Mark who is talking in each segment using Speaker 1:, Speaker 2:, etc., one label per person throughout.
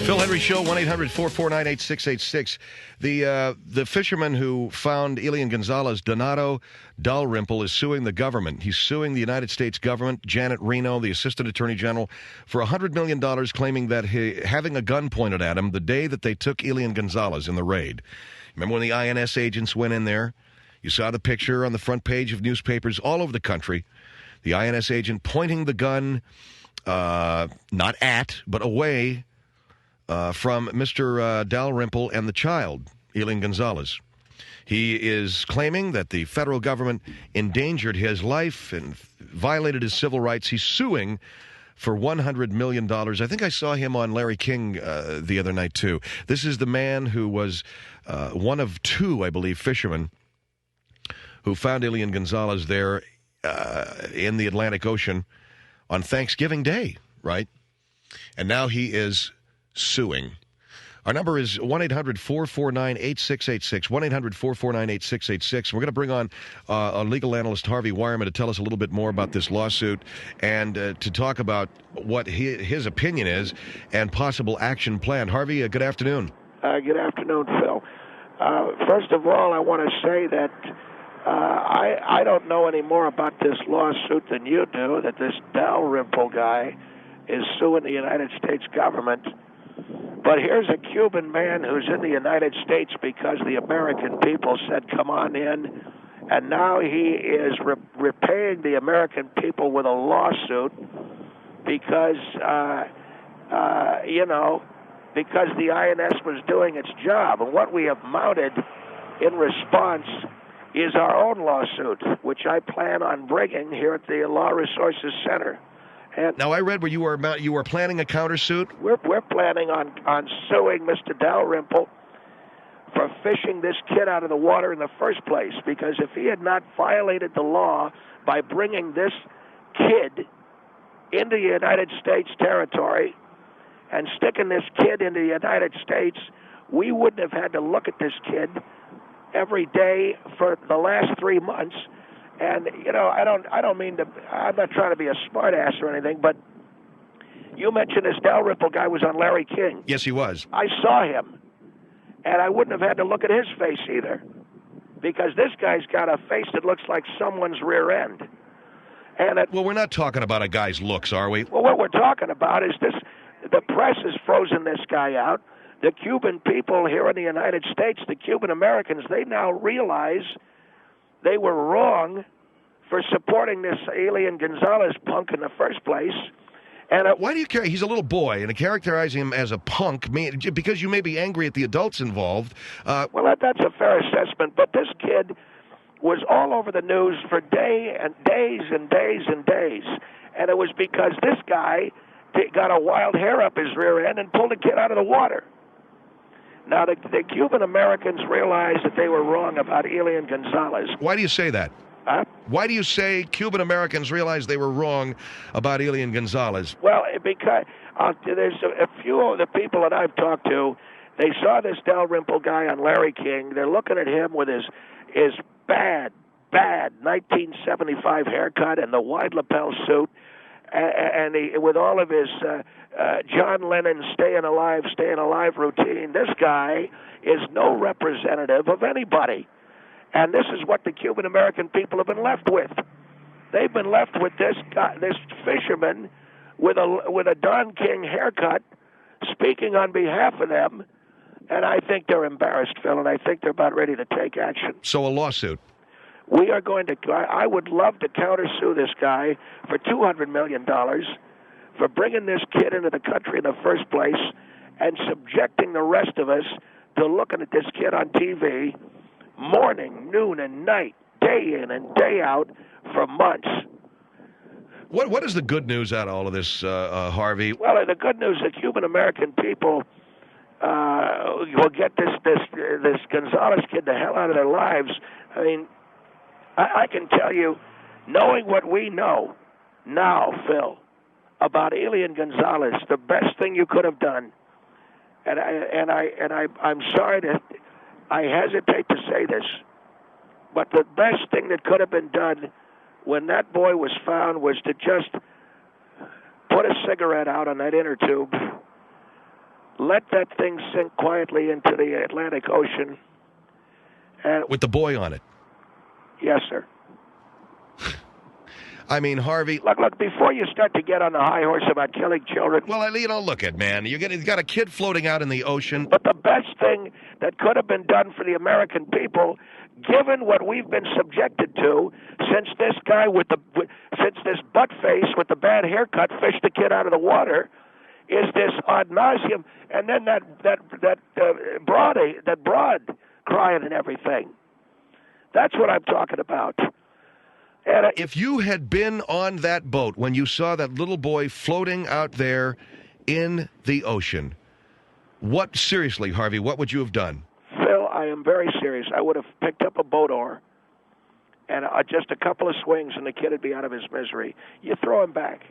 Speaker 1: Phil Hendrie Show, 1-800-449-8686. The fisherman who found Elian Gonzalez, Donato Dalrymple, is suing the government. He's suing the United States government, Janet Reno, the Assistant Attorney General, for $100 million, claiming that having a gun pointed at him the day that they took Elian Gonzalez in the raid. Remember when the INS agents went in there? You saw the picture on the front page of newspapers all over the country. The INS agent pointing the gun, not at, but away from Mr. Dalrymple and the child, Elian Gonzalez. He is claiming that the federal government endangered his life and violated his civil rights. He's suing for $100 million. I think I saw him on Larry King the other night, too. This is the man who was one of two, I believe, fishermen who found Elian Gonzalez there in the Atlantic Ocean on Thanksgiving Day, right? And now he is suing. Our number is 1-800-449-8686, 1-800-449-8686. We're going to bring on a legal analyst, Harvey Wireman, to tell us a little bit more about this lawsuit and to talk about what his opinion is and possible action plan. Harvey, good afternoon.
Speaker 2: Good afternoon, Phil. First of all, I want to say that I don't know any more about this lawsuit than you do, that this Dalrymple guy is suing the United States government. But here's a Cuban man who's in the United States because the American people said, come on in. And now he is repaying the American people with a lawsuit because, because the INS was doing its job. And what we have mounted in response is our own lawsuit, which I plan on bringing here at the Law Resources Center. And
Speaker 1: now, I read where you were planning a countersuit.
Speaker 2: We're planning on suing Mr. Dalrymple for fishing this kid out of the water in the first place, because if he had not violated the law by bringing this kid into the United States territory and sticking this kid into the United States, we wouldn't have had to look at this kid every day for the last 3 months. And, I don't mean to, I'm not trying to be a smart ass or anything, but you mentioned this Dalrymple guy was on Larry King.
Speaker 1: Yes, he was.
Speaker 2: I saw him, and I wouldn't have had to look at his face either, because this guy's got a face that looks like someone's rear end. And
Speaker 1: well, we're not talking about a guy's looks, are we?
Speaker 2: Well, what we're talking about is this, the press has frozen this guy out. The Cuban people here in the United States, the Cuban Americans, they now realize they were wrong for supporting this Elian Gonzalez punk in the first place. And
Speaker 1: why do you care? He's a little boy, and characterizing him as a punk, because you may be angry at the adults involved.
Speaker 2: Well, that's a fair assessment, but this kid was all over the news for days and days and days and days, and it was because this guy got a wild hair up his rear end and pulled a kid out of the water. Now, the Cuban Americans realized that they were wrong about Elian Gonzalez.
Speaker 1: Why do you say that?
Speaker 2: Huh?
Speaker 1: Why do you say Cuban Americans realized they were wrong about Elian Gonzalez?
Speaker 2: Well, because there's a few of the people that I've talked to, they saw this Dalrymple guy on Larry King. They're looking at him with his bad 1975 haircut and the wide lapel suit, and with all of his John Lennon staying alive routine. This guy is no representative of anybody. And this is what the Cuban American people have been left with. They've been left with this guy, this fisherman with a Don King haircut, speaking on behalf of them. And I think they're embarrassed, Phil, and I think they're about ready to take action.
Speaker 1: So a lawsuit.
Speaker 2: We are going to, I would love to countersue this guy for $200 million for bringing this kid into the country in the first place and subjecting the rest of us to looking at this kid on TV morning, noon, and night, day in and day out for months.
Speaker 1: What is the good news out of all of this, Harvey?
Speaker 2: Well, the good news, the Cuban American people will get this Gonzalez kid the hell out of their lives. I mean, I can tell you, knowing what we know now, Phil, about Elian Gonzalez, the best thing you could have done, and I'm sorry that I hesitate to say this, but the best thing that could have been done when that boy was found was to just put a cigarette out on that inner tube, let that thing sink quietly into the Atlantic Ocean. And
Speaker 1: With the boy on it.
Speaker 2: yes, sir.
Speaker 1: I mean, Harvey.
Speaker 2: Look, before you start to get on the high horse about killing children.
Speaker 1: Well, look at, man. You got a kid floating out in the ocean.
Speaker 2: But the best thing that could have been done for the American people, given what we've been subjected to, since this guy since this butt face with the bad haircut fished the kid out of the water, is this ad nauseum, and then that broad crying and everything. That's what I'm talking about. And
Speaker 1: if you had been on that boat when you saw that little boy floating out there in the ocean, seriously, Harvey, what would you have done?
Speaker 2: Phil, I am very serious. I would have picked up a boat oar and just a couple of swings, and the kid would be out of his misery. You throw him back.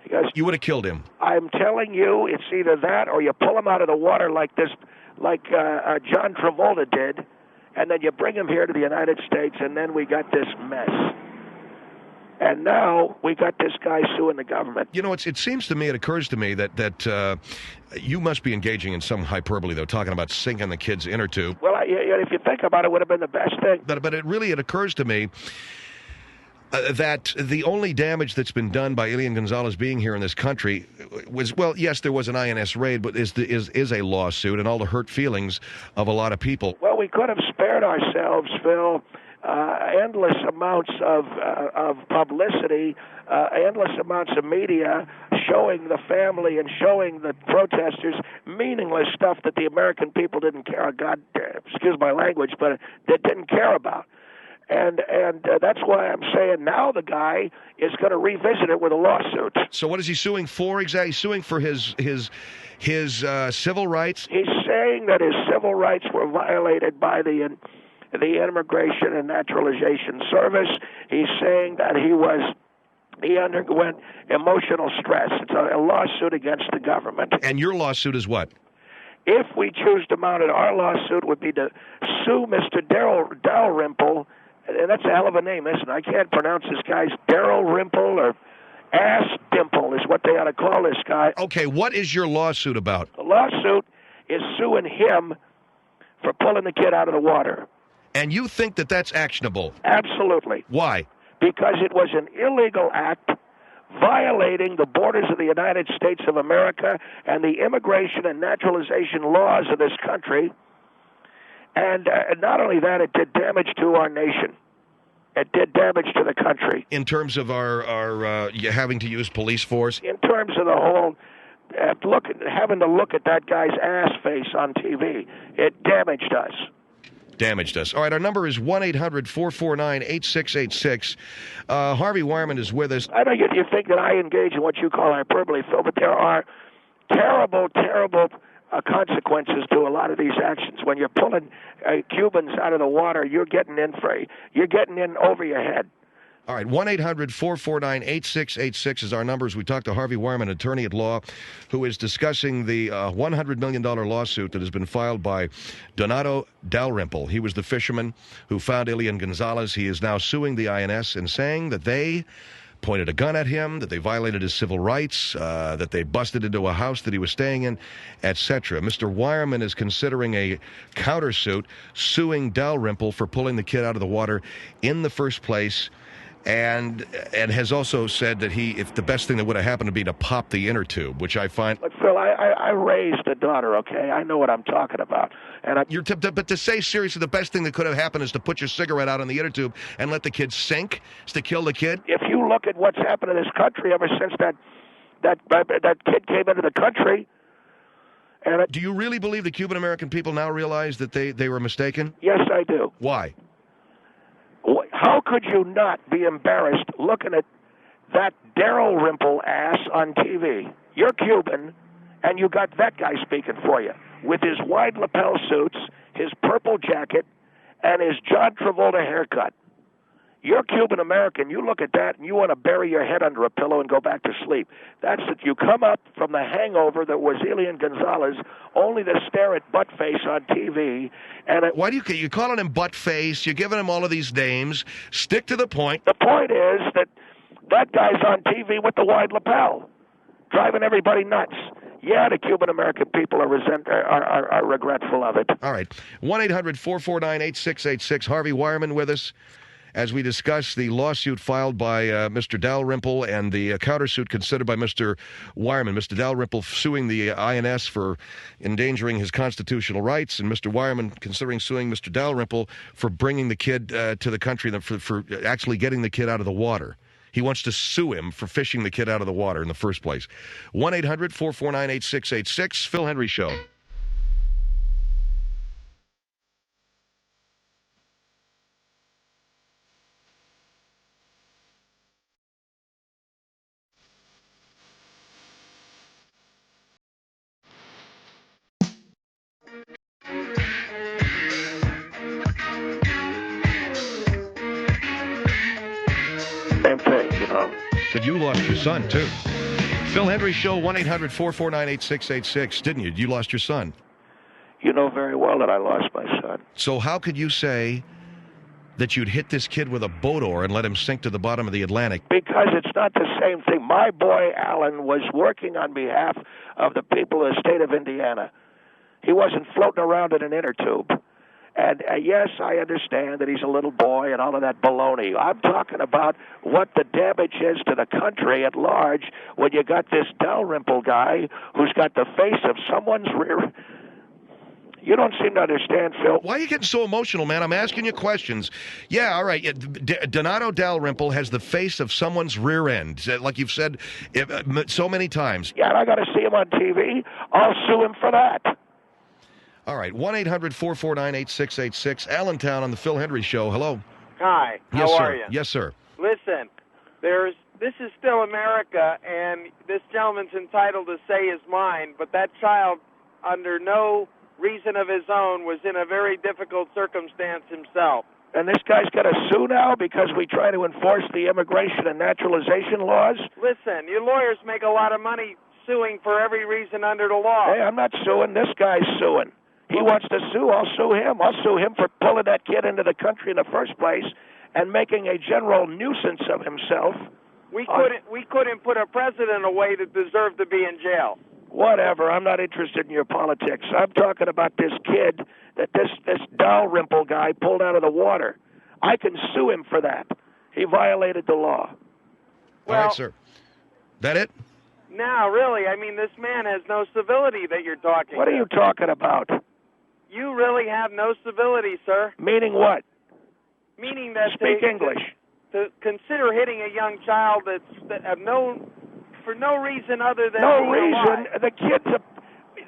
Speaker 2: Because
Speaker 1: you would have killed him.
Speaker 2: I'm telling you, it's either that or you pull him out of the water like John Travolta did, and then you bring him here to the United States, and then we got this mess. And now we got this guy suing the government.
Speaker 1: You know, it occurs to me that you must be engaging in some hyperbole, though, talking about sinking the kid's inner tube.
Speaker 2: Well, if you think about it, it would have been the best thing.
Speaker 1: But it occurs to me that the only damage that's been done by Elian Gonzalez being here in this country was, well, yes, there was an INS raid, but is a lawsuit and all the hurt feelings of a lot of people.
Speaker 2: Well, we could have spared ourselves, Phil, endless amounts of publicity, endless amounts of media showing the family and showing the protesters meaningless stuff that the American people didn't care. God, excuse my language, but they didn't care about. And that's why I'm saying now the guy is going to revisit it with a lawsuit.
Speaker 1: So what is he suing for exactly? He's suing for his civil rights?
Speaker 2: He's saying that his civil rights were violated by the Immigration and Naturalization Service. He's saying that he underwent emotional stress. It's a lawsuit against the government.
Speaker 1: And your lawsuit is what?
Speaker 2: If we choose to mount it, our lawsuit would be to sue Mr. Dalrymple. And that's a hell of a name, isn't it? I can't pronounce this guy's Dalrymple or Ass Dimple is what they ought to call this guy.
Speaker 1: Okay, what is your lawsuit about?
Speaker 2: The lawsuit is suing him for pulling the kid out of the water.
Speaker 1: And you think that that's actionable?
Speaker 2: Absolutely.
Speaker 1: Why?
Speaker 2: Because it was an illegal act violating the borders of the United States of America and the immigration and naturalization laws of this country. And not only that, it did damage to our nation. It did damage to the country.
Speaker 1: In terms of our having to use police force?
Speaker 2: In terms of the whole having to look at that guy's ass face on TV, it damaged us.
Speaker 1: All right, our number is 1-800-449-8686. Harvey Wireman is with us.
Speaker 2: I know you think that I engage in what you call hyperbole, Phil, but there are terrible, terrible consequences to a lot of these actions. When you're pulling Cubans out of the water, you're getting in over your head.
Speaker 1: All right, 1-800-449-8686 is our numbers. We talked to Harvey Wireman, attorney at law, who is discussing the $100 million lawsuit that has been filed by Donato Dalrymple. He was the fisherman who found Elian Gonzalez. He is now suing the INS and saying that they pointed a gun at him, that they violated his civil rights, that they busted into a house that he was staying in, etc. Mr. Wireman is considering a countersuit, suing Dalrymple for pulling the kid out of the water in the first place, and has also said that if the best thing that would have happened would be to pop the inner tube, which I find...
Speaker 2: Look, Phil, I raised a daughter, okay? I know what I'm talking about. And
Speaker 1: but to say seriously, the best thing that could have happened is to put your cigarette out on the inner tube and let the kid sink, is to kill the kid?
Speaker 2: If you look at what's happened in this country ever since that kid came into the country...
Speaker 1: Do you really believe the Cuban-American people now realize that they were mistaken?
Speaker 2: Yes, I do.
Speaker 1: Why?
Speaker 2: How could you not be embarrassed looking at that Dalrymple ass on TV? You're Cuban, and you got that guy speaking for you with his wide lapel suits, his purple jacket, and his John Travolta haircut. You're Cuban-American. You look at that, and you want to bury your head under a pillow and go back to sleep. That's that you come up from the hangover that was Elian Gonzalez only to stare at buttface on TV. And
Speaker 1: why do you calling him buttface? You're giving him all of these names. Stick to the point.
Speaker 2: The point is that guy's on TV with the wide lapel, driving everybody nuts. Yeah, the Cuban-American people are regretful of it.
Speaker 1: All right. 1-800-449-8686. Harvey Wireman with us as we discuss the lawsuit filed by Mr. Dalrymple and the countersuit considered by Mr. Wireman. Mr. Dalrymple suing the INS for endangering his constitutional rights, and Mr. Wireman considering suing Mr. Dalrymple for bringing the kid to the country, for actually getting the kid out of the water. He wants to sue him for fishing the kid out of the water in the first place. 1-800-449-8686. Phil Hendrie Show.
Speaker 2: Same thing, you know.
Speaker 1: But you lost your son, too. Phil Hendrie Show, 1-800-449-8686. Didn't you? You lost your son.
Speaker 2: You know very well that I lost my son.
Speaker 1: So how could you say that you'd hit this kid with a boat oar and let him sink to the bottom of the Atlantic?
Speaker 2: Because it's not the same thing. My boy, Alan, was working on behalf of the people of the state of Indiana. He wasn't floating around in an inner tube. And yes, I understand that he's a little boy and all of that baloney. I'm talking about what the damage is to the country at large when you got this Dalrymple guy who's got the face of someone's rear. You don't seem to understand, Phil.
Speaker 1: Why are you getting so emotional, man? I'm asking you questions. Yeah, all right. Donato Dalrymple has the face of someone's rear end, like you've said so many times.
Speaker 2: Yeah, and I got to see him on TV. I'll sue him for that.
Speaker 1: All right, 1-800-449-8686. Allentown on the Phil Hendrie Show. Hello.
Speaker 3: Hi.
Speaker 1: Yes,
Speaker 3: How
Speaker 1: sir.
Speaker 3: are you?
Speaker 1: Yes, sir.
Speaker 3: Listen, this is still America, and this gentleman's entitled to say his mind, but that child, under no reason of his own, was in a very difficult circumstance himself.
Speaker 2: And this guy's got to sue now because we try to enforce the immigration and naturalization laws?
Speaker 3: Listen, you lawyers make a lot of money suing for every reason under the law.
Speaker 2: Hey, I'm not suing. This guy's suing. He wants to sue. I'll sue him. I'll sue him for pulling that kid into the country in the first place and making a general nuisance of himself.
Speaker 3: We couldn't put a president away that deserved to be in jail.
Speaker 2: Whatever. I'm not interested in your politics. I'm talking about this kid that this Dalrymple guy pulled out of the water. I can sue him for that. He violated the law.
Speaker 3: Well,
Speaker 1: all right, sir. That it?
Speaker 3: No, really. I mean, this man has no civility that you're talking
Speaker 2: What are you talking about?
Speaker 3: You really have no civility, sir.
Speaker 2: Meaning what?
Speaker 3: Meaning that
Speaker 2: Speak English.
Speaker 3: To consider hitting a young child for no reason other than
Speaker 2: no
Speaker 3: being
Speaker 2: reason.
Speaker 3: alive.
Speaker 2: The kid's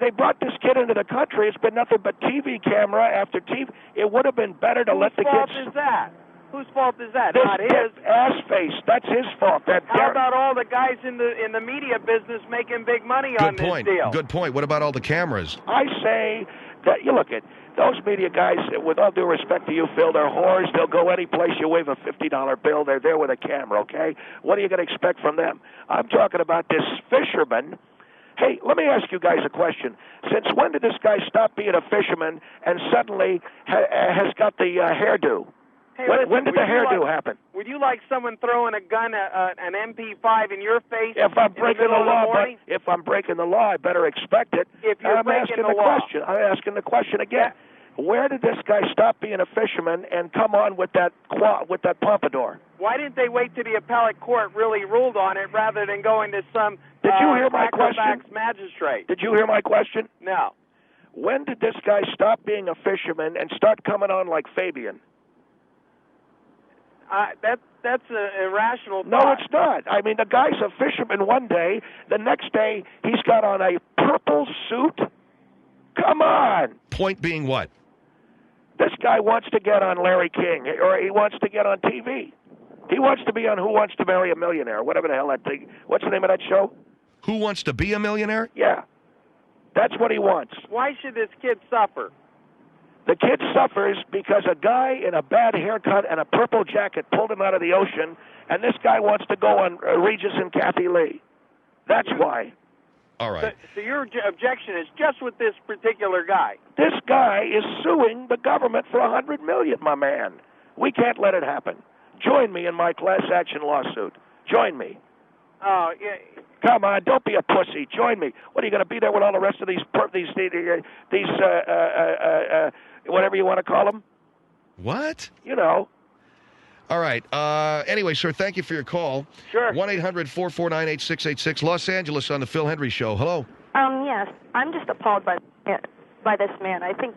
Speaker 2: they brought this kid into the country. It's been nothing but TV camera after TV. It would have been better to let the kids.
Speaker 3: Whose fault is that? Whose fault is that?
Speaker 2: This
Speaker 3: Not his.
Speaker 2: ass face. That's his fault.
Speaker 3: How about all the guys in the media business making big money on this deal?
Speaker 1: Good point. What about all the cameras?
Speaker 2: I say that you look at those media guys. With all due respect to you, Phil, they're whores. They'll go any place you wave a $50 bill. They're there with a camera. Okay, what are you going to expect from them? I'm talking about this fisherman. Hey, let me ask you guys a question. Since when did this guy stop being a fisherman and suddenly has got the hairdo?
Speaker 3: Hey,
Speaker 2: when did the hairdo happen?
Speaker 3: Would you like someone throwing a gun, an MP5 in your face?
Speaker 2: If I'm breaking the law,
Speaker 3: if
Speaker 2: I'm breaking the law, I better expect it.
Speaker 3: If you're
Speaker 2: I'm
Speaker 3: breaking
Speaker 2: asking
Speaker 3: the law.
Speaker 2: question. I'm asking the question again. Yeah. Where did this guy stop being a fisherman and come on with that pompadour?
Speaker 3: Why didn't they wait till the appellate court really ruled on it rather than going to some
Speaker 2: Did you hear my question?
Speaker 3: magistrate?
Speaker 2: Did you hear my question?
Speaker 3: No.
Speaker 2: When did this guy stop being a fisherman and start coming on like Fabian?
Speaker 3: That's an irrational thought.
Speaker 2: No, it's not. I mean, the guy's a fisherman one day. The next day, he's got on a purple suit. Come on.
Speaker 1: Point being what?
Speaker 2: This guy wants to get on Larry King, or he wants to get on TV. He wants to be on Who Wants to Marry a Millionaire, whatever the hell that thing. What's the name of that show?
Speaker 1: Who Wants to Be a Millionaire?
Speaker 2: Yeah. That's what he wants.
Speaker 3: Why should this kid suffer?
Speaker 2: The kid suffers because a guy in a bad haircut and a purple jacket pulled him out of the ocean, and this guy wants to go on Regis and Kathy Lee. That's why.
Speaker 1: All right.
Speaker 3: So your objection is just with this particular guy.
Speaker 2: This guy is suing the government for $100 million, my man. We can't let it happen. Join me in my class action lawsuit. Join me.
Speaker 3: Oh, yeah.
Speaker 2: Come on, don't be a pussy. Join me. What, are you going to be there with all the rest of these whatever you want to call them?
Speaker 1: What?
Speaker 2: You know.
Speaker 1: All right. Anyway, sir, thank you for your call.
Speaker 2: Sure.
Speaker 1: 1-800-449-8686. Los Angeles on the Phil Hendrie Show. Hello.
Speaker 4: Yes. I'm just appalled by this man. I think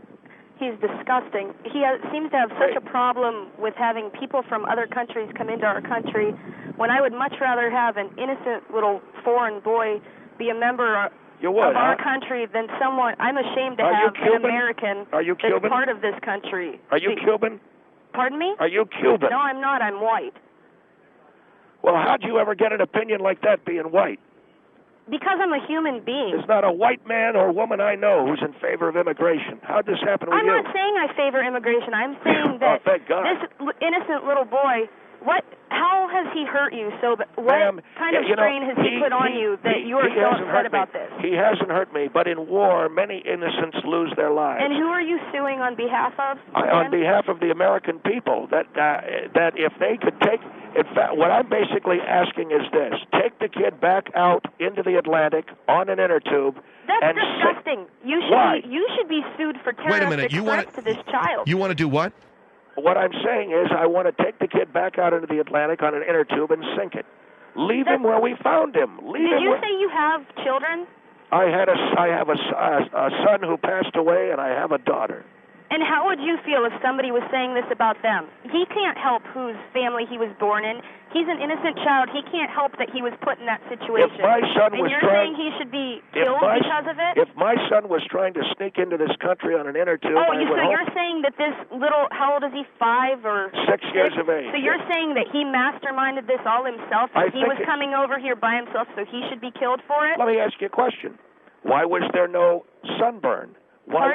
Speaker 4: he's disgusting. He seems to have such a problem with having people from other countries come into our country, when I would much rather have an innocent little foreign boy be a member of our country than someone. I'm ashamed to have an American that's part of this country.
Speaker 2: Are you Cuban?
Speaker 4: Pardon me?
Speaker 2: Are you Cuban?
Speaker 4: No, I'm not. I'm white.
Speaker 2: Well, how'd you ever get an opinion like that being white?
Speaker 4: Because I'm a human being.
Speaker 2: There's not a white man or woman I know who's in favor of immigration. How'd this happen with you?
Speaker 4: I'm not saying I favor immigration. I'm saying that
Speaker 2: thank God.
Speaker 4: this innocent little boy, how has he hurt you so bad? What kind of strain has he put on you that you are so upset about this?
Speaker 2: He hasn't hurt me, but in war, many innocents lose their lives.
Speaker 4: And who are you suing on behalf of?
Speaker 2: On behalf of the American people, that if they could take... In fact, what I'm basically asking is this. Take the kid back out into the Atlantic on an inner tube.
Speaker 4: That's disgusting. You should be sued for terroristic threats to this child.
Speaker 1: You want to do what?
Speaker 2: What I'm saying is I want to take the kid back out into the Atlantic on an inner tube and sink it. Leave him where we found him.
Speaker 4: Did you say you have children?
Speaker 2: I have a son who passed away, and I have a daughter.
Speaker 4: And how would you feel if somebody was saying this about them? He can't help whose family he was born in. He's an innocent child. He can't help that he was put in that situation.
Speaker 2: If my son was
Speaker 4: saying he should be killed because of it?
Speaker 2: If my son was trying to sneak into this country on an inner tube,
Speaker 4: you're saying that this little, how old is he, 5 or
Speaker 2: 6 years of age?
Speaker 4: So you're saying that he masterminded this all himself, and he was coming over here by himself, so he should be killed for it?
Speaker 2: Let me ask you a question. Why was there no sunburn? Why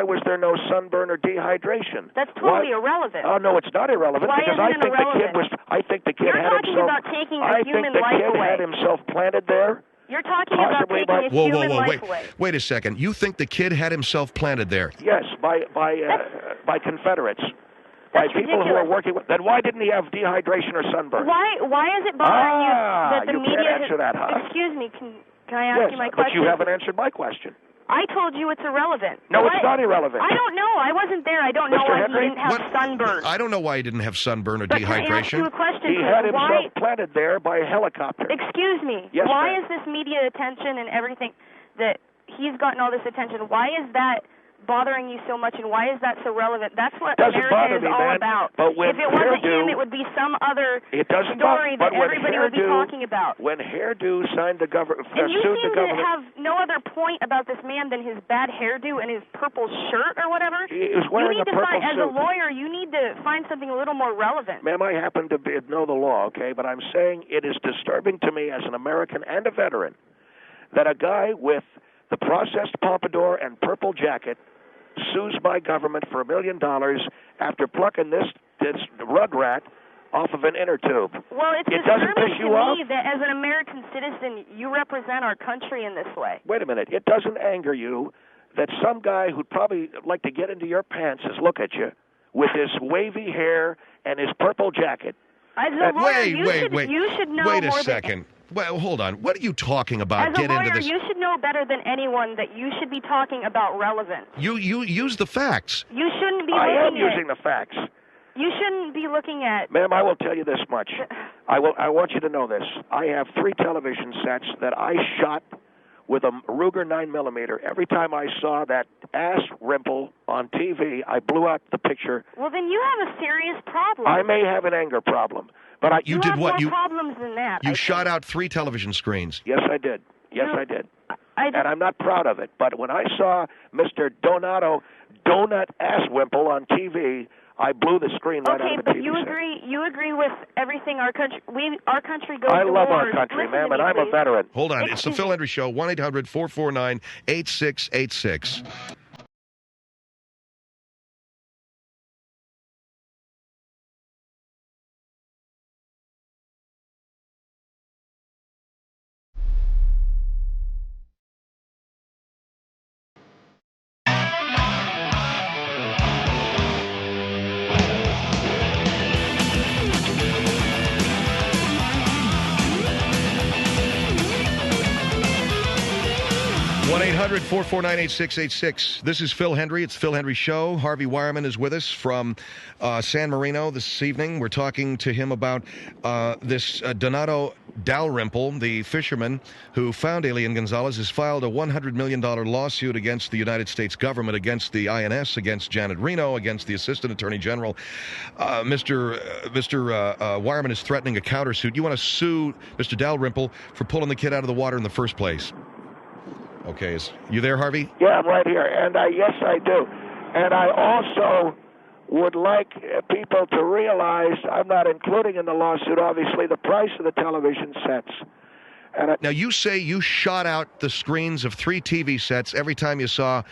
Speaker 2: was there no sunburn or dehydration?
Speaker 4: That's totally irrelevant.
Speaker 2: Oh no, it's not irrelevant.
Speaker 4: Why
Speaker 2: because
Speaker 4: isn't it irrelevant?
Speaker 2: I think the kid had himself.
Speaker 4: You're talking about taking a human life away.
Speaker 2: I think the kid had himself planted there.
Speaker 4: You're talking about taking a human life away.
Speaker 1: Wait a second. You think the kid had himself planted there?
Speaker 2: Yes, by Confederates. By people who are working with. Then why didn't he have dehydration or sunburn?
Speaker 4: Why is it bothering you that the media?
Speaker 2: Can't answer that, huh?
Speaker 4: Excuse me. Can I ask you my question?
Speaker 2: But you haven't answered my question.
Speaker 4: I told you it's irrelevant.
Speaker 2: No, it's not irrelevant.
Speaker 4: I don't know. I wasn't there. I don't know why he didn't have sunburn.
Speaker 1: I don't know why he didn't have sunburn or
Speaker 4: dehydration.
Speaker 1: Can I ask you
Speaker 4: a question?
Speaker 2: He had himself planted there by a helicopter.
Speaker 4: Excuse me.
Speaker 2: Yes,
Speaker 4: why is this media attention and everything that he's gotten all this attention? Why is that bothering you so much, and why is that so relevant? That's what America is all about.
Speaker 2: But
Speaker 4: if it wasn't him, it would be some other story that everybody would be talking about.
Speaker 2: When Hairdo signed the government,
Speaker 4: and you seem to have no other point about this man than his bad hairdo and his purple shirt or whatever.
Speaker 2: He was wearing a purple suit.
Speaker 4: As a lawyer, you need to find something a little more relevant.
Speaker 2: Ma'am, I happen to know the law, okay? But I'm saying it is disturbing to me as an American and a veteran that a guy with the processed pompadour and purple jacket sues my government for $1 million after plucking this rugrat off of an inner tube.
Speaker 4: Well, it's
Speaker 2: disturbing to
Speaker 4: me that as an American citizen, you represent our country in this way.
Speaker 2: Wait a minute. It doesn't anger you that some guy who'd probably like to get into your pants is look at you with his wavy hair and his purple jacket.
Speaker 4: As a lawyer, you should know
Speaker 1: Wait a second. Well, hold on. What are you talking about?
Speaker 4: As a lawyer, you should know better than anyone that you should be talking about relevance.
Speaker 1: You use the facts.
Speaker 4: You shouldn't be
Speaker 2: I am using the facts.
Speaker 4: You shouldn't be looking at...
Speaker 2: Ma'am, I will tell you this much. I want you to know this. I have 3 television sets that I shot with a Ruger 9mm. Every time I saw that ass rimple on TV, I blew out the picture.
Speaker 4: Well, then you have a serious problem.
Speaker 2: I may have an anger problem. But
Speaker 1: you did what?
Speaker 4: More problems than that.
Speaker 1: You shot out 3 television screens.
Speaker 2: Yes, I did. And I'm not proud of it. But when I saw Mr. Donato Donut Asswimple on TV, I blew the screen right out of the TV
Speaker 4: set. You agree with everything our country goes
Speaker 2: I
Speaker 4: to
Speaker 2: love
Speaker 4: war.
Speaker 2: our country, ma'am, and
Speaker 4: I'm
Speaker 2: a veteran.
Speaker 1: Hold on. It's the Phil Hendrie Show, 1-800-449-8686. 1-800-449-8686. This is Phil Hendrie. It's Phil Hendrie Show. Harvey Wireman is with us from San Marino this evening. We're talking to him about this Donato Dalrymple, the fisherman who found Elian Gonzalez, has filed a $100 million lawsuit against the United States government, against the INS, against Janet Reno, against the Assistant Attorney General. Mr. Wireman is threatening a countersuit. You want to sue Mr. Dalrymple for pulling the kid out of the water in the first place. Okay, you there, Harvey?
Speaker 2: Yeah, I'm right here, and yes, I do. And I also would like people to realize I'm not including in the lawsuit, obviously, the price of the television sets. And
Speaker 1: now, you say you shot out the screens of 3 TV sets every time you saw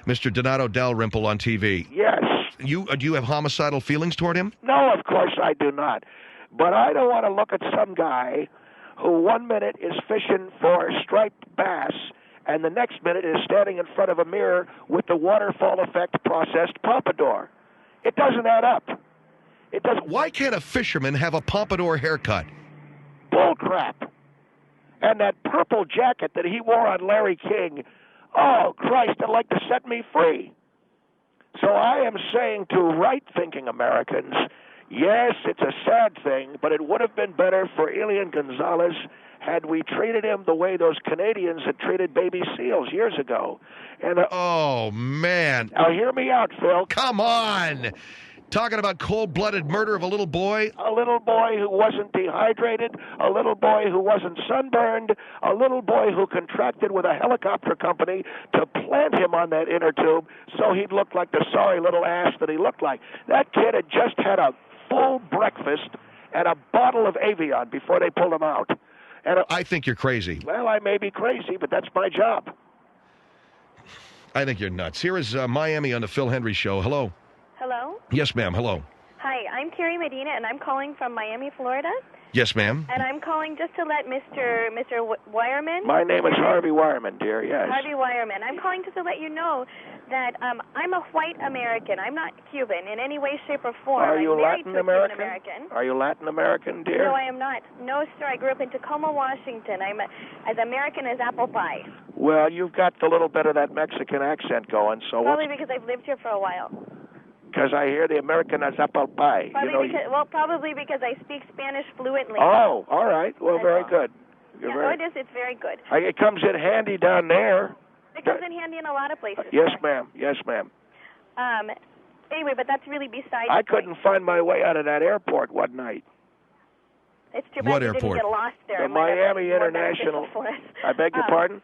Speaker 1: Mr. Donato Dalrymple on TV.
Speaker 2: Yes.
Speaker 1: Do you have homicidal feelings toward him?
Speaker 2: No, of course I do not. But I don't want to look at some guy who 1 minute is fishing for striped bass and the next minute is standing in front of a mirror with the waterfall effect processed pompadour. It doesn't add up. It doesn't.
Speaker 1: Why can't a fisherman have a pompadour haircut?
Speaker 2: Bull crap. And that purple jacket that he wore on Larry King, oh, Christ, I'd like to set me free. So I am saying to right-thinking Americans, yes, it's a sad thing, but it would have been better for Elian Gonzalez had we treated him the way those Canadians had treated baby seals years ago. And
Speaker 1: oh, man.
Speaker 2: Now, hear me out, Phil.
Speaker 1: Come on. Talking about cold-blooded murder of a little boy?
Speaker 2: A little boy who wasn't dehydrated, a little boy who wasn't sunburned, a little boy who contracted with a helicopter company to plant him on that inner tube so he'd look like the sorry little ass that he looked like. That kid had just had a full breakfast and a bottle of Avion before they pulled him out. And
Speaker 1: I think you're crazy.
Speaker 2: Well, I may be crazy, but that's my job.
Speaker 1: I think you're nuts. Here is Miami on the Phil Hendrie Show. Hello.
Speaker 4: Hello?
Speaker 1: Yes, ma'am. Hello.
Speaker 4: Hi, I'm Terry Medina, and I'm calling from Miami, Florida.
Speaker 1: Yes, ma'am.
Speaker 4: And I'm calling just to let Mr. Wireman.
Speaker 2: My name is Harvey Wireman, dear, yes.
Speaker 4: Harvey Wireman. I'm calling just to let you know that I'm a white American. I'm not Cuban in any way, shape, or form.
Speaker 2: Are you
Speaker 4: I'm married
Speaker 2: Latin
Speaker 4: to a
Speaker 2: American?
Speaker 4: Cuban American.
Speaker 2: Are you Latin American, dear?
Speaker 4: No, I am not. No, sir. I grew up in Tacoma, Washington. I'm as American as apple pie.
Speaker 2: Well, you've got the little bit of that Mexican accent going, so
Speaker 4: Probably because I've lived here for a while.
Speaker 2: Because I hear the American as apple pie.
Speaker 4: Probably because I speak Spanish fluently.
Speaker 2: Oh, all right. Well, very good.
Speaker 4: It is. It's very good.
Speaker 2: It comes in handy down there.
Speaker 4: It comes in handy in a lot of places.
Speaker 2: Yes, ma'am. Yes, ma'am.
Speaker 4: Anyway, but that's really beside
Speaker 2: I couldn't find my way out of that airport one night.
Speaker 4: It's too bad
Speaker 1: What
Speaker 4: you
Speaker 1: airport?
Speaker 4: didn't get lost there.
Speaker 2: The Miami International. I beg your pardon?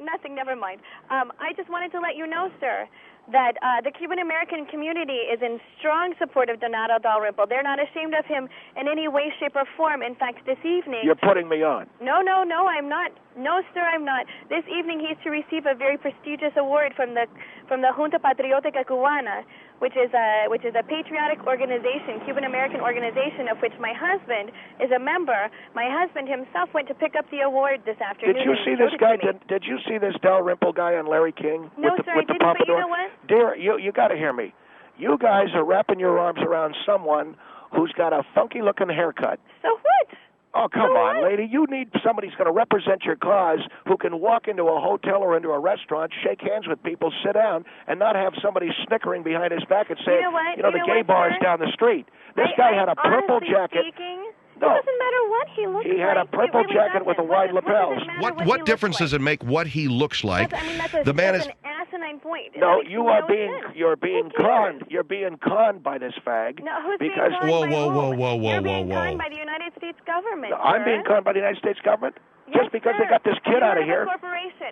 Speaker 4: Nothing, never mind. I just wanted to let you know, sir, that the Cuban-American community is in strong support of Donato Dalrymple. They're not ashamed of him in any way, shape, or form. In fact, this evening...
Speaker 2: You're putting me on.
Speaker 4: No, I'm not. No, sir, I'm not. This evening he's to receive a very prestigious award from the Junta Patriótica Cubana, which is a patriotic organization, Cuban-American organization, of which my husband is a member. My husband himself went to pick up the award this afternoon.
Speaker 2: Did you see this guy? Did you see this Dalrymple guy on Larry King?
Speaker 4: No,
Speaker 2: with
Speaker 4: sir,
Speaker 2: with
Speaker 4: I didn't, but you know what?
Speaker 2: Dear, you got to hear me. You guys are wrapping your arms around someone who's got a funky-looking haircut.
Speaker 4: So what?
Speaker 2: Oh, come on, lady. You need somebody who's going to represent your cause, who can walk into a hotel or into a restaurant, shake hands with people, sit down, and not have somebody snickering behind his back and say, the gay bar's down the street. This guy had a purple jacket.
Speaker 4: It doesn't matter what he looks like.
Speaker 2: He had a purple jacket with a wide lapels.
Speaker 1: What difference does it make what he looks like?
Speaker 4: The man is an asinine point.
Speaker 2: No, you're being conned. You're being conned by this fag.
Speaker 4: No, who's
Speaker 2: because
Speaker 4: being conned by
Speaker 1: whoa.
Speaker 4: You're being conned by the United States government.
Speaker 2: No, I'm being conned by the United States government?
Speaker 4: Yes,
Speaker 2: just because
Speaker 4: sir.
Speaker 2: they got this kid out of here.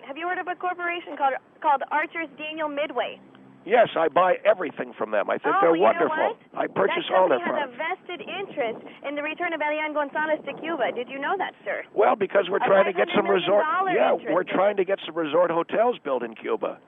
Speaker 4: Have you heard of a corporation called Archer's Daniel Midway?
Speaker 2: Yes, I buy everything from them. I think they're wonderful.
Speaker 4: What?
Speaker 2: I purchase all their products.
Speaker 4: That company has a vested interest in the return of Elian Gonzalez to Cuba. Did you know that, sir?
Speaker 2: Well, because we're trying to get some resort. Yeah,
Speaker 4: interest.
Speaker 2: we're trying to get some resort hotels built in Cuba.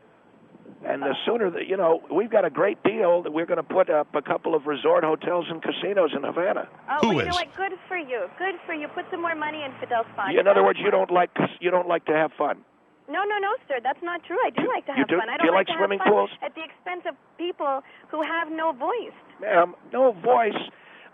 Speaker 2: And the sooner that, we've got a great deal that we're going to put up a couple of resort hotels and casinos in Havana.
Speaker 4: Oh, you know what? Good for you. Good for you. Put some more money in Fidel's pocket.
Speaker 2: In other words, you don't like to have fun.
Speaker 4: No, sir. That's not true. I do like to have fun. I
Speaker 2: do you like
Speaker 4: to
Speaker 2: swimming
Speaker 4: have fun
Speaker 2: pools?
Speaker 4: at the expense of people who have no voice.
Speaker 2: Ma'am, no voice.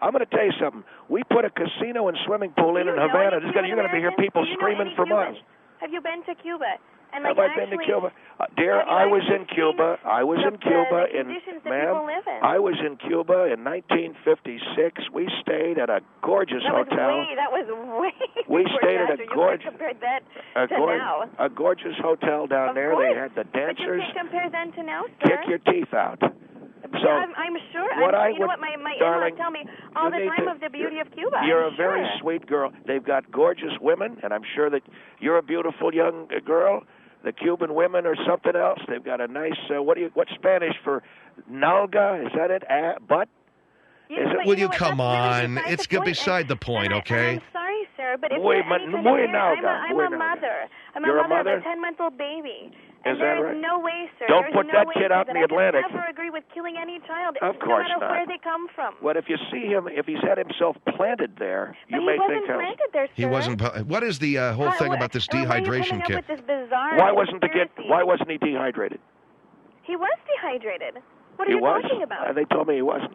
Speaker 2: I'm going to tell you something. We put a casino and swimming pool in Havana. You're going to hear people screaming for miles.
Speaker 4: Have you been to Cuba And
Speaker 2: Have
Speaker 4: like,
Speaker 2: I been to
Speaker 4: actually,
Speaker 2: Cuba? Dear, I was in Cuba. I was in Cuba
Speaker 4: the conditions that people live in.
Speaker 2: I was in Cuba in 1956. We stayed at a gorgeous hotel.
Speaker 4: That was way.
Speaker 2: We stayed at
Speaker 4: a gorgeous. Compared that to now.
Speaker 2: A gorgeous hotel down there.
Speaker 4: Course.
Speaker 2: They had the dancers.
Speaker 4: But you can't compare then to now, sir.
Speaker 2: Kick your teeth out. So
Speaker 4: I'm sure. You know what my in-laws tell me all the time of the beauty of Cuba.
Speaker 2: You're a very sweet girl. They've got gorgeous women, and I'm sure that you're a beautiful young girl. The Cuban women or something else. They've got a nice. What's Spanish for nalga? Is that it? Butt?
Speaker 1: Will you come on? It's beside the point, okay?
Speaker 4: I'm sorry, sir, but if
Speaker 2: I'm
Speaker 4: a mother. I'm
Speaker 2: You're
Speaker 4: a mother
Speaker 2: of
Speaker 4: a 10-month-old baby.
Speaker 2: Is
Speaker 4: And
Speaker 2: that
Speaker 4: there
Speaker 2: right?
Speaker 4: is no way, sir.
Speaker 2: Don't put that
Speaker 4: kid
Speaker 2: out in the Atlantic.
Speaker 4: I never agree with killing any child,
Speaker 2: Of course
Speaker 4: no matter
Speaker 2: not.
Speaker 4: where they come from.
Speaker 2: Well, if you see him, if he's had himself planted there,
Speaker 4: But
Speaker 2: you may think
Speaker 4: he wasn't planted there, sir.
Speaker 1: He wasn't. What is the whole thing about this dehydration kit?
Speaker 2: Why wasn't he dehydrated?
Speaker 4: He was dehydrated. What are you talking about?
Speaker 2: They told me he wasn't.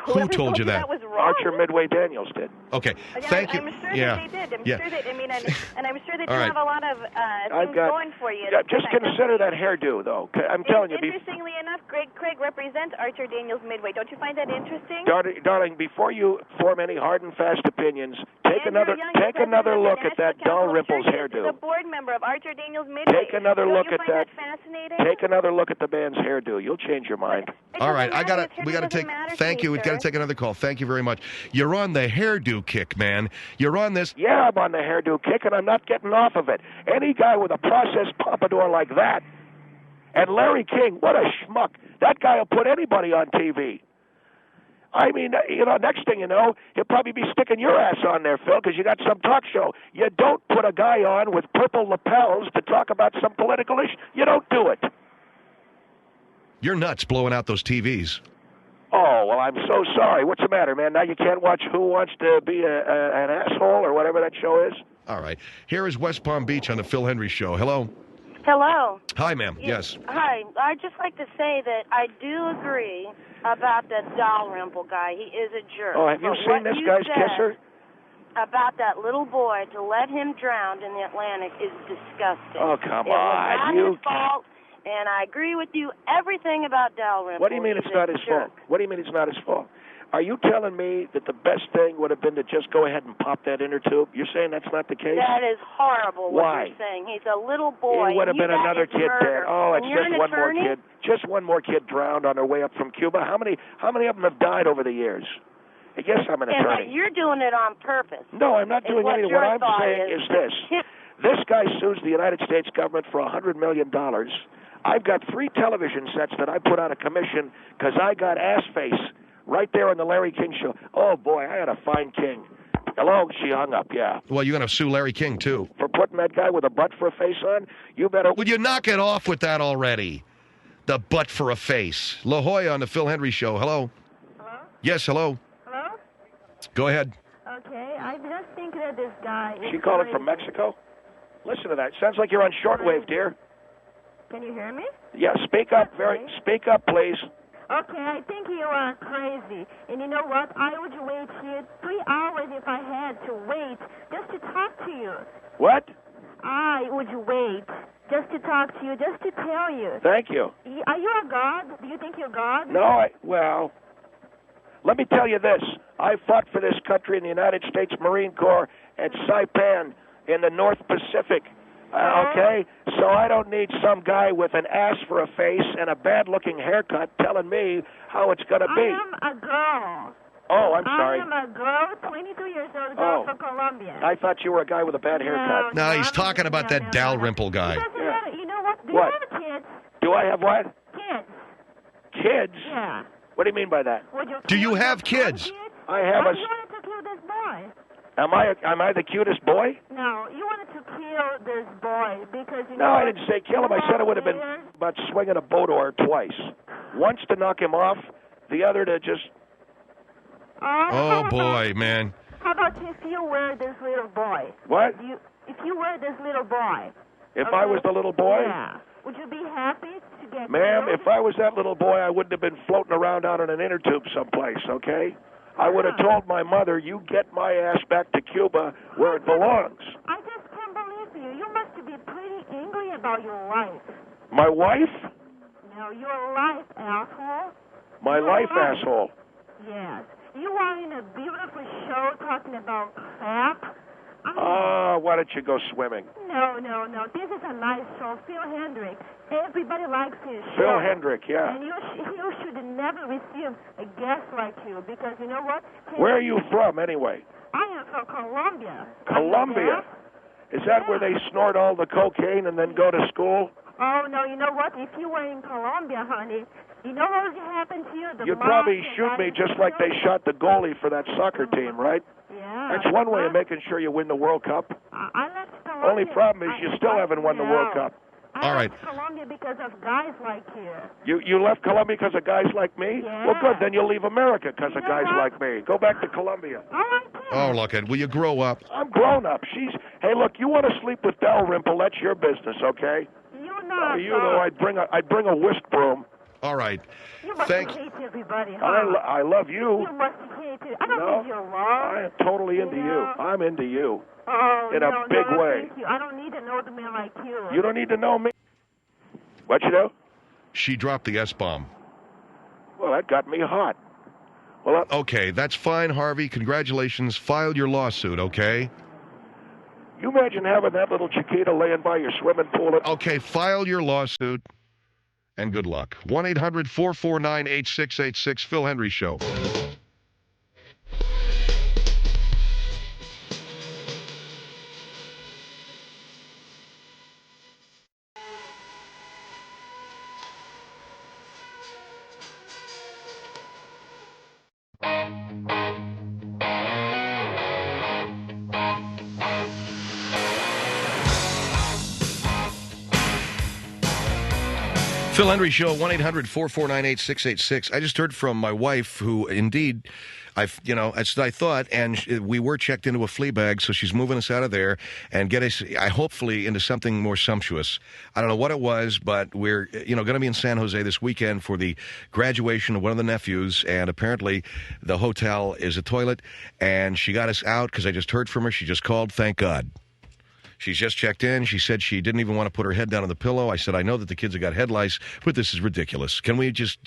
Speaker 1: Who told you that?
Speaker 4: That was wrong.
Speaker 2: Archer Midway Daniels did.
Speaker 1: Okay, thank you.
Speaker 4: I'm sure that they did. I'm sure that. I mean, and I'm sure that you have a lot of things going for you.
Speaker 2: Just consider that hairdo, though. I'm telling you.
Speaker 4: Interestingly enough, Craig represents Archer Daniels Midway. Don't you find that interesting?
Speaker 2: Darling, before you form any hard and fast opinions, take another look at that Dalrymple's hairdo.
Speaker 4: The board member of Archer Daniels Midway.
Speaker 2: Take another look at that.
Speaker 4: Fascinating?
Speaker 2: Take another look at the man's hairdo. You'll change your mind.
Speaker 1: All right, we got to take. Thank you. We've got to take another call. Thank you very much. You're on the hairdo kick, man. You're on this.
Speaker 2: Yeah, I'm on the hairdo kick, and I'm not getting off of it. Any guy with a processed pompadour like that, and Larry King, what a schmuck. That guy will put anybody on TV. I mean, next thing you know, he'll probably be sticking your ass on there, Phil, because you got some talk show. You don't put a guy on with purple lapels to talk about some political issue. You don't do it.
Speaker 1: You're nuts blowing out those TVs.
Speaker 2: Oh, well, I'm so sorry. What's the matter, man? Now you can't watch Who Wants to Be an Asshole or whatever that show is?
Speaker 1: All right. Here is West Palm Beach on the Phil Hendrie Show. Hello.
Speaker 5: Hello.
Speaker 1: Hi, ma'am. Yes.
Speaker 5: Hi. I'd just like to say that I do agree about that Dalrymple guy. He is a jerk.
Speaker 2: Oh, have you seen this guy's kisser?
Speaker 5: About that little boy, to let him drown in the Atlantic is disgusting.
Speaker 2: Oh, come
Speaker 5: on. It was not his fault. And I agree with you everything about Dalrymple.
Speaker 2: What do you mean it's not his fault? What do you mean it's not his fault? Are you telling me that the best thing would have been to just go ahead and pop that inner tube? You're saying that's not the case?
Speaker 5: That is horrible what you're saying. He's a little boy.
Speaker 2: It would have been another kid dead. Oh, it's just one more kid. Just one more kid drowned on their way up from Cuba. How many of them have died over the years? Yes, I'm an attorney.
Speaker 5: And you're doing it on purpose.
Speaker 2: No, I'm not doing anything. What I'm saying is this. This guy sues the United States government for $100 million. I've got 3 television sets that I put on a commission because I got ass face right there on the Larry King show. Oh, boy, I had a fine king. Hello? She hung up, yeah.
Speaker 1: Well, you're going to sue Larry King, too.
Speaker 2: For putting that guy with a butt for a face on? You better...
Speaker 1: Would you knock it off with that already? The butt for a face. La Jolla on the Phil Hendrie Show. Hello?
Speaker 6: Hello?
Speaker 1: Yes, hello.
Speaker 6: Hello?
Speaker 1: Go ahead.
Speaker 6: Okay, I just think that this guy is...
Speaker 2: She calling from Mexico? Listen to that. Sounds like you're on shortwave, dear.
Speaker 6: Can you hear me?
Speaker 2: Yeah, speak up, speak up, please.
Speaker 6: Okay, I think you are crazy. And you know what? I would wait here 3 hours if I had to wait just to talk to you.
Speaker 2: What?
Speaker 6: I would wait just to talk to you, just to tell you.
Speaker 2: Thank you.
Speaker 6: Are you a god? Do you think you're God?
Speaker 2: No, well, let me tell you this. I fought for this country in the United States Marine Corps at Saipan in the North Pacific. Okay? So I don't need some guy with an ass for a face and a bad-looking haircut telling me how it's going to be.
Speaker 6: I am a girl.
Speaker 2: Oh, I'm sorry.
Speaker 6: I am a girl, 22 years old, girl from Colombia.
Speaker 2: I thought you were a guy with a bad haircut.
Speaker 1: No, he's talking about that Dalrymple guy.
Speaker 6: You know what? Do you have kids?
Speaker 2: Do I have what?
Speaker 6: Kids.
Speaker 2: Kids?
Speaker 6: Yeah.
Speaker 2: What do you mean by that?
Speaker 1: Do you have kids?
Speaker 2: I have
Speaker 6: Why do you wanted to kill this boy?
Speaker 2: Am I the cutest boy?
Speaker 6: No, you wanted to kill this boy because you
Speaker 2: No, I didn't say kill him. I said it would have been about swinging a boat oar twice. Once to knock him off, the other to just...
Speaker 1: Oh, boy, man.
Speaker 6: How about if you were this little boy?
Speaker 2: What?
Speaker 6: If you were this little boy.
Speaker 2: If I was the little boy?
Speaker 6: Yeah. Would you be happy to get
Speaker 2: Ma'am,
Speaker 6: killed?
Speaker 2: if I was that little boy, I wouldn't have been floating around out in an inner tube someplace, okay? I would have told my mother, you get my ass back to Cuba where it belongs.
Speaker 6: I just can't believe you. You must be pretty angry about your life.
Speaker 2: My wife?
Speaker 6: No, your life, asshole.
Speaker 2: My life, asshole.
Speaker 6: Yes. You are in a beautiful show talking about crap.
Speaker 2: Why don't you go swimming?
Speaker 6: No. This is a nice show. Phil Hendrie. Everybody likes his show.
Speaker 2: Phil Hendrie, yeah.
Speaker 6: And you should never receive a guest like you because you know what?
Speaker 2: Where are you from, anyway?
Speaker 6: I am from Colombia.
Speaker 2: Colombia? Is that where they snort all the cocaine and then go to school?
Speaker 6: Oh, no, you know what? If you were in Colombia, honey, you know what would happen to you?
Speaker 2: You'd probably shoot me just like they shot the goalie for that soccer team, right?
Speaker 6: Yeah.
Speaker 2: That's one way of making sure you win the World Cup.
Speaker 6: I left Colombia.
Speaker 2: Only problem is you still haven't won the World Cup.
Speaker 1: All right.
Speaker 6: I left Colombia because of guys like you.
Speaker 2: You left Colombia because of guys like me?
Speaker 6: Yeah.
Speaker 2: Well, good. Then you'll leave America because of guys like me. Go back to Colombia.
Speaker 6: All right,
Speaker 1: Oh, look, Ed, will you grow up?
Speaker 2: I'm grown up. Hey, look, you want to sleep with Dalrymple? That's your business, okay?
Speaker 6: You're not.
Speaker 2: You know, I'd bring a whisk broom.
Speaker 1: All right.
Speaker 6: You must hate everybody, huh?
Speaker 2: I love you.
Speaker 6: You must hate it. I don't think you're wrong.
Speaker 2: I am totally into you. I'm into you.
Speaker 6: Oh,
Speaker 2: in a big way.
Speaker 6: Thank you. I don't need to know the man like you.
Speaker 2: You don't need to know me. What you know?
Speaker 1: She dropped the S-bomb.
Speaker 2: Well, that got me hot. Well,
Speaker 1: okay, that's fine, Harvey. Congratulations. File your lawsuit, okay?
Speaker 2: You imagine having that little Chiquita laying by your swimming pool.
Speaker 1: Okay, file your lawsuit, and good luck. 1-800-449-8686, Phil Hendrie Show. Phil Hendrie Show, 1-800-449-8686. I just heard from my wife, who indeed, that's what I thought, and we were checked into a flea bag, so she's moving us out of there and get us, hopefully, into something more sumptuous. I don't know what it was, but we're, going to be in San Jose this weekend for the graduation of one of the nephews, and apparently the hotel is a toilet, and she got us out because I just heard from her. She just called, thank God. She's just checked in. She said she didn't even want to put her head down on the pillow. I said, I know that the kids have got head lice, but this is ridiculous. Can we just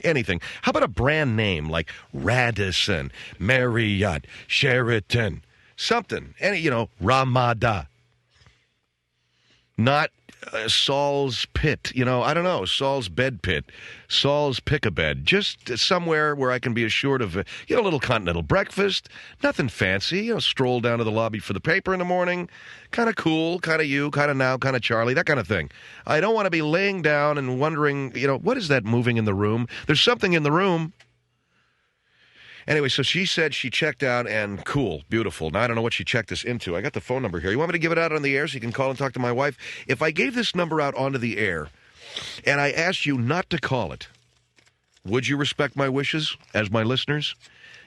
Speaker 1: anything? How about a brand name like Radisson, Marriott, Sheraton, something? Ramada. Not Saul's Pit, I don't know, Saul's Bed Pit, Saul's Pick-a-Bed, just somewhere where I can be assured of, a little continental breakfast, nothing fancy, stroll down to the lobby for the paper in the morning, kind of cool, kind of you, kind of now, kind of Charlie, that kind of thing. I don't want to be laying down and wondering, what is that moving in the room? There's something in the room. Anyway, so she said she checked out, and cool, beautiful. Now, I don't know what she checked us into. I got the phone number here. You want me to give it out on the air so you can call and talk to my wife? If I gave this number out onto the air, and I asked you not to call it, would you respect my wishes as my listeners?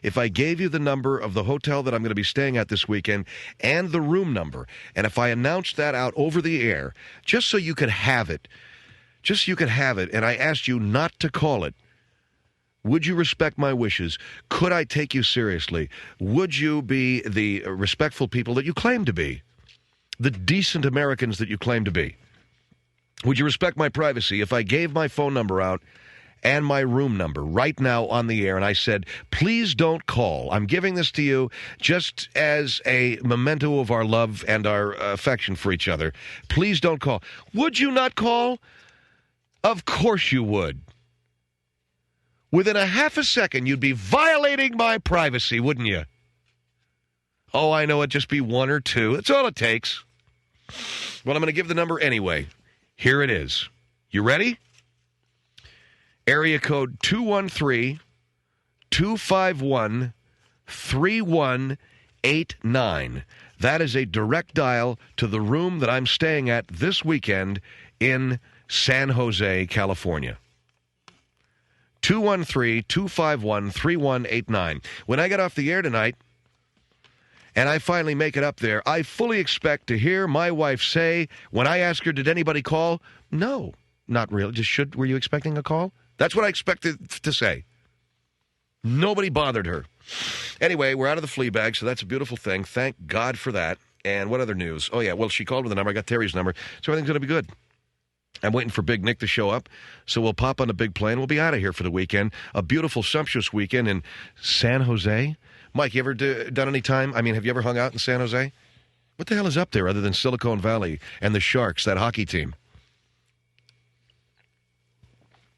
Speaker 1: If I gave you the number of the hotel that I'm going to be staying at this weekend and the room number, and if I announced that out over the air, just so you could have it, and I asked you not to call it, would you respect my wishes? Could I take you seriously? Would you be the respectful people that you claim to be? The decent Americans that you claim to be? Would you respect my privacy if I gave my phone number out and my room number right now on the air, and I said, please don't call. I'm giving this to you just as a memento of our love and our affection for each other. Please don't call. Would you not call? Of course you would. Within a half a second, you'd be violating my privacy, wouldn't you? Oh, I know, it'd just be one or two. That's all it takes. Well, I'm going to give the number anyway. Here it is. You ready? Area code 213-251-3189. That is a direct dial to the room that I'm staying at this weekend in San Jose, California. 213-251-3189. When I get off the air tonight and I finally make it up there, I fully expect to hear my wife say, when I ask her, did anybody call? No, not really. Were you expecting a call? That's what I expected to say. Nobody bothered her. Anyway, we're out of the flea bag, so that's a beautiful thing. Thank God for that. And what other news? Oh, yeah, well, she called with the number. I got Terry's number, so everything's going to be good. I'm waiting for Big Nick to show up, so we'll pop on a big plane. We'll be out of here for the weekend. A beautiful, sumptuous weekend in San Jose. Mike, you ever done any time? I mean, have you ever hung out in San Jose? What the hell is up there other than Silicon Valley and the Sharks, that hockey team?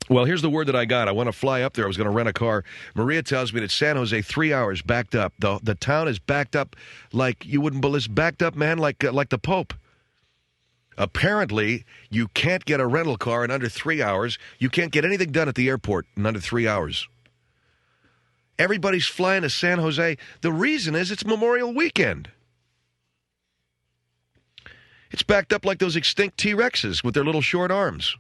Speaker 1: Well, here's the word that I got. I want to fly up there. I was going to rent a car. Maria tells me that San Jose, 3 hours backed up. The town is backed up like you wouldn't believe. It's backed up, man, like the Pope. Apparently, you can't get a rental car in under 3 hours. You can't get anything done at the airport in under 3 hours. Everybody's flying to San Jose. The reason is it's Memorial Weekend. It's backed up like those extinct T-Rexes with their little short arms.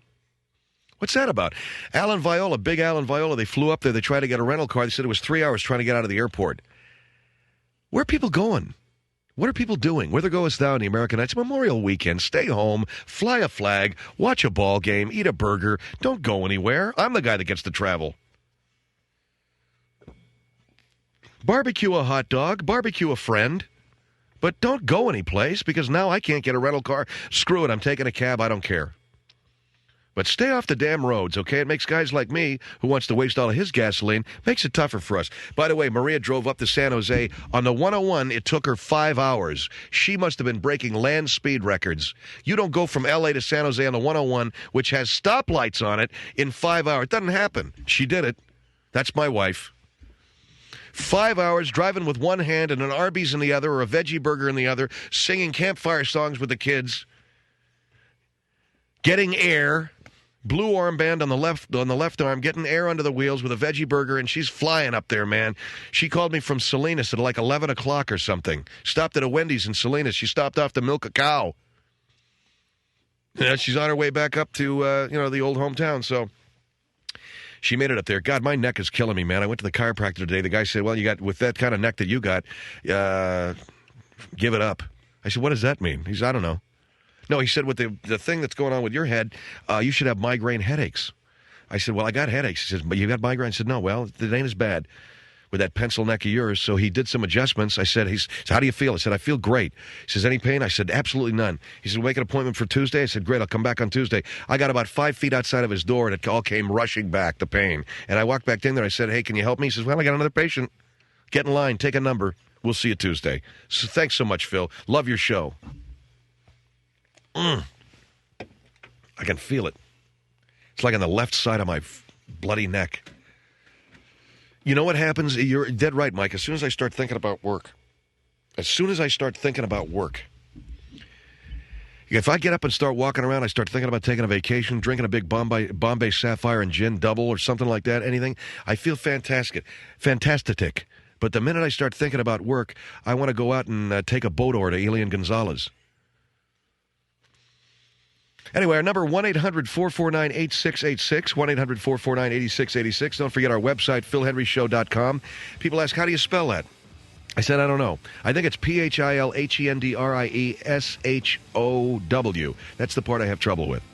Speaker 1: What's that about? Alan Viola, big Alan Viola, they flew up there. They tried to get a rental car. They said it was 3 hours trying to get out of the airport. Where are people going? What are people doing? Whither goest thou in the American Nights? Memorial Weekend. Stay home, fly a flag, watch a ball game, eat a burger. Don't go anywhere. I'm the guy that gets to travel. Barbecue a hot dog, barbecue a friend. But don't go anyplace because now I can't get a rental car. Screw it, I'm taking a cab. I don't care. But stay off the damn roads, okay? It makes guys like me, who wants to waste all of his gasoline, makes it tougher for us. By the way, Maria drove up to San Jose. On the 101, it took her 5 hours. She must have been breaking land speed records. You don't go from L.A. to San Jose on the 101, which has stoplights on it, in 5 hours. It doesn't happen. She did it. That's my wife. 5 hours driving with one hand and an Arby's in the other or a veggie burger in the other, singing campfire songs with the kids, getting air. Blue armband on the left arm, getting air under the wheels with a veggie burger, and she's flying up there, man. She called me from Salinas at like 11 o'clock or something. Stopped at a Wendy's in Salinas. She stopped off to milk a cow. She's on her way back up to, the old hometown, so she made it up there. God, my neck is killing me, man. I went to the chiropractor today. The guy said, well, you got, with that kind of neck that you got, give it up. I said, what does that mean? He said, I don't know. No, he said, with the thing that's going on with your head, you should have migraine headaches. I said, well, I got headaches. He says, but you got migraine? I said, no, well, it ain't as bad with that pencil neck of yours. So he did some adjustments. I said, how do you feel? I said, I feel great. He says, any pain? I said, absolutely none. He said, make an appointment for Tuesday. I said, great, I'll come back on Tuesday. I got about 5 feet outside of his door, and it all came rushing back, the pain. And I walked back in there. I said, hey, can you help me? He says, well, I got another patient. Get in line. Take a number. We'll see you Tuesday. So thanks so much, Phil. Love your show. I can feel it. It's like on the left side of my bloody neck. You know what happens? You're dead right, Mike. As soon as I start thinking about work, if I get up and start walking around, I start thinking about taking a vacation, drinking a big Bombay Sapphire and gin double or something like that, anything, I feel fantastic. But the minute I start thinking about work, I want to go out and take a boat over to Elian Gonzalez. Anyway, our number, 1-800-449-8686, 1-800-449-8686. Don't forget our website, philhendrieshow.com. People ask, how do you spell that? I said, I don't know. I think it's Philhendrieshow. That's the part I have trouble with.